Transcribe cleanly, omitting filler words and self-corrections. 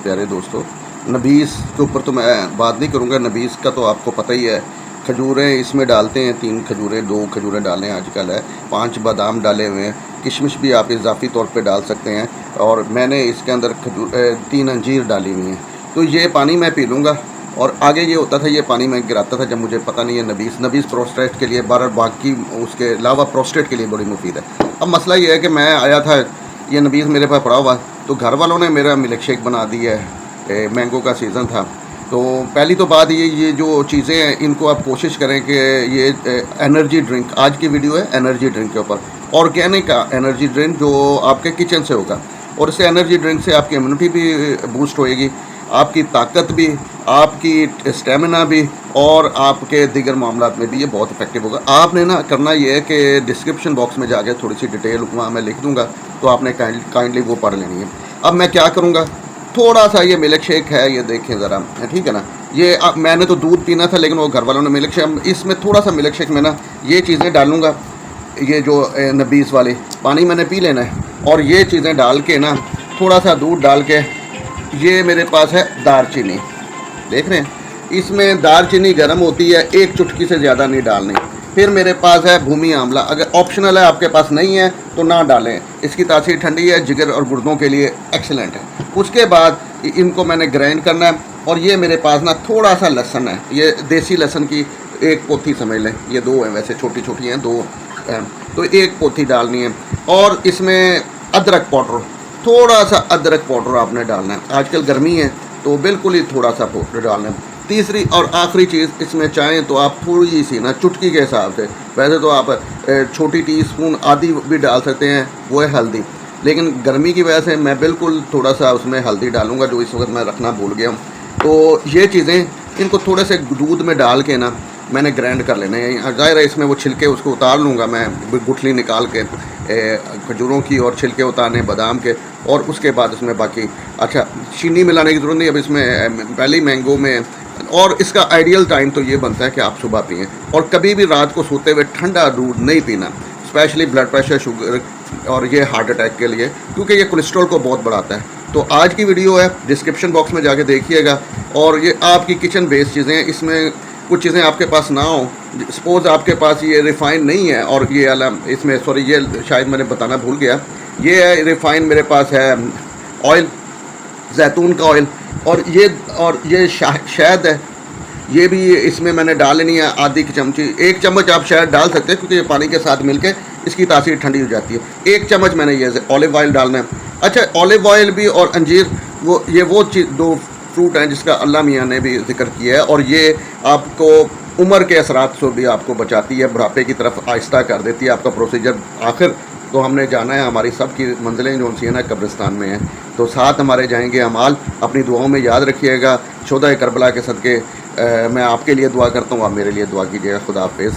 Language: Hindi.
प्यारे दोस्तों, नबीस के ऊपर तो मैं बात नहीं करूँगा। नबीस का तो आपको पता ही है। खजूरें इसमें डालते हैं, 3 खजूरें 2 खजूरें डालें आजकल है, 5 बादाम डाले हुए हैं, किशमिश भी आप इजाफी तौर पे डाल सकते हैं। और मैंने इसके अंदर 3 अंजीर डाली हुई हैं। तो ये पानी मैं पी लूँगा। और आगे ये होता था, ये पानी मैं गिराता था जब मुझे पता नहीं है। नबीस प्रोस्टेट के लिए बाकी उसके अलावा प्रोस्टेट के लिए बड़ी मुफीद है। अब मसला ये है कि मैं आया था, ये नबीस मेरे पास पड़ा हुआ, तो घर वालों ने मेरा मिल्क शेक बना दिया है। मैंगो का सीज़न था, तो पहली तो बात ये जो चीज़ें हैं इनको आप कोशिश करें कि ये एनर्जी ड्रिंक, आज की वीडियो है एनर्जी ड्रिंक के ऊपर, ऑर्गेनिक का एनर्जी ड्रिंक जो आपके किचन से होगा। और इससे एनर्जी ड्रिंक से आपकी इम्यूनिटी भी बूस्ट होएगी, आपकी ताकत भी, आपकी स्टेमिना भी, और आपके दीगर मामलात में भी ये बहुत इफेक्टिव होगा। आपने ना करना ये है कि डिस्क्रिप्शन बॉक्स में जाके थोड़ी सी डिटेल वहाँ मैं लिख दूँगा, तो आपने काइंडली वो पढ़ लेनी है। अब मैं क्या करूँगा, थोड़ा सा ये मिल्क शेक है, ये देखें ज़रा, ठीक है ना। ये मैंने तो दूध पीना था, लेकिन वो घर वालों ने मिल्क शेक, इसमें थोड़ा सा मिल्क शेक में ना ये चीज़ें डालूँगा। ये जो नबीस वाली पानी मैंने पी लेना है, और ये चीज़ें डाल के ना थोड़ा सा दूध डाल के, ये मेरे पास है दालचीनी, देख रहे हैं, इसमें दालचीनी गर्म होती है, 1 चुटकी से ज़्यादा नहीं डालनी। फिर मेरे पास है भूमि आंवला, अगर ऑप्शनल है, आपके पास नहीं है तो ना डालें, इसकी तासीर ठंडी है, जिगर और गुर्दों के लिए एक्सीलेंट है। उसके बाद इनको मैंने ग्राइंड करना है। और ये मेरे पास ना थोड़ा सा लहसुन है, ये देसी लहसुन की 1 पोथी समझ लें, ये 2 हैं, वैसे छोटी छोटी हैं 2 हैं, तो 1 पोथी डालनी है। और इसमें अदरक पाउडर, थोड़ा सा अदरक पाउडर आपने डालना है, आजकल गर्मी है तो बिल्कुल ही थोड़ा सा पाउडर डालना है। तीसरी और आखिरी चीज़, इसमें चाहें तो आप थोड़ी सी ना चुटकी के हिसाब से, वैसे तो आप छोटी टीस्पून आधी भी डाल सकते हैं, वो है हल्दी, लेकिन गर्मी की वजह से मैं बिल्कुल थोड़ा सा उसमें हल्दी डालूंगा, जो इस वक्त मैं रखना भूल गया हूँ। तो ये चीज़ें इनको थोड़े से दूध में डाल के ना मैंने ग्राइंड कर लेना है। ज़ाहिर है इसमें वो छिलके उसको उतार लूँगा मैं, गुठली निकाल के खजूरों की, और छिलके उतारने बादाम के, और उसके बाद उसमें बाकी, अच्छा चीनी मिलाने की ज़रूरत नहीं। अब इसमें पहले मैंगो में, और इसका आइडियल टाइम तो ये बनता है कि आप सुबह पिएँ, और कभी भी रात को सोते हुए ठंडा दूध नहीं पीना, स्पेशली ब्लड प्रेशर, शुगर और ये हार्ट अटैक के लिए, क्योंकि ये कोलेस्ट्रॉल को बहुत बढ़ाता है। तो आज की वीडियो है, डिस्क्रिप्शन बॉक्स में जाके देखिएगा। और ये आपकी किचन बेस्ड चीज़ें हैं, इसमें कुछ चीज़ें आपके पास ना हो, सपोज़ आपके पास ये रिफ़ाइन नहीं है, और ये वाला इसमें, सॉरी ये शायद मैंने बताना भूल गया, ये है रिफ़ाइन, मेरे पास है ऑयल, जैतून का ऑयल, और ये शहद है, ये भी इसमें मैंने डाल लेनी है आधी की चमची, 1 चम्मच आप शहद डाल सकते हैं, क्योंकि ये पानी के साथ मिलके इसकी तासीर ठंडी हो जाती है। 1 चम्मच मैंने ये ऑलिव ऑयल डालना है। अच्छा, ऑलिव ऑयल भी और अंजीर, वो चीज़ 2 फ्रूट हैं जिसका अल्लाह मियाँ ने भी जिक्र किया है, और ये आपको उम्र के असरात से भी आपको बचाती है, बुढ़ापे की तरफ आहिस्ता कर देती है आपका प्रोसीजर। आखिर तो हमने जाना है, हमारी सब की मंजिलें जो सी है ना कब्रिस्तान में हैं, तो साथ हमारे जाएंगे अमाल। अपनी दुआओं में याद रखिएगा। शुहदाए करबला के सदक़े मैं आपके लिए दुआ करता हूँ, आप मेरे लिए दुआ कीजिएगा। खुदा हाफिज़।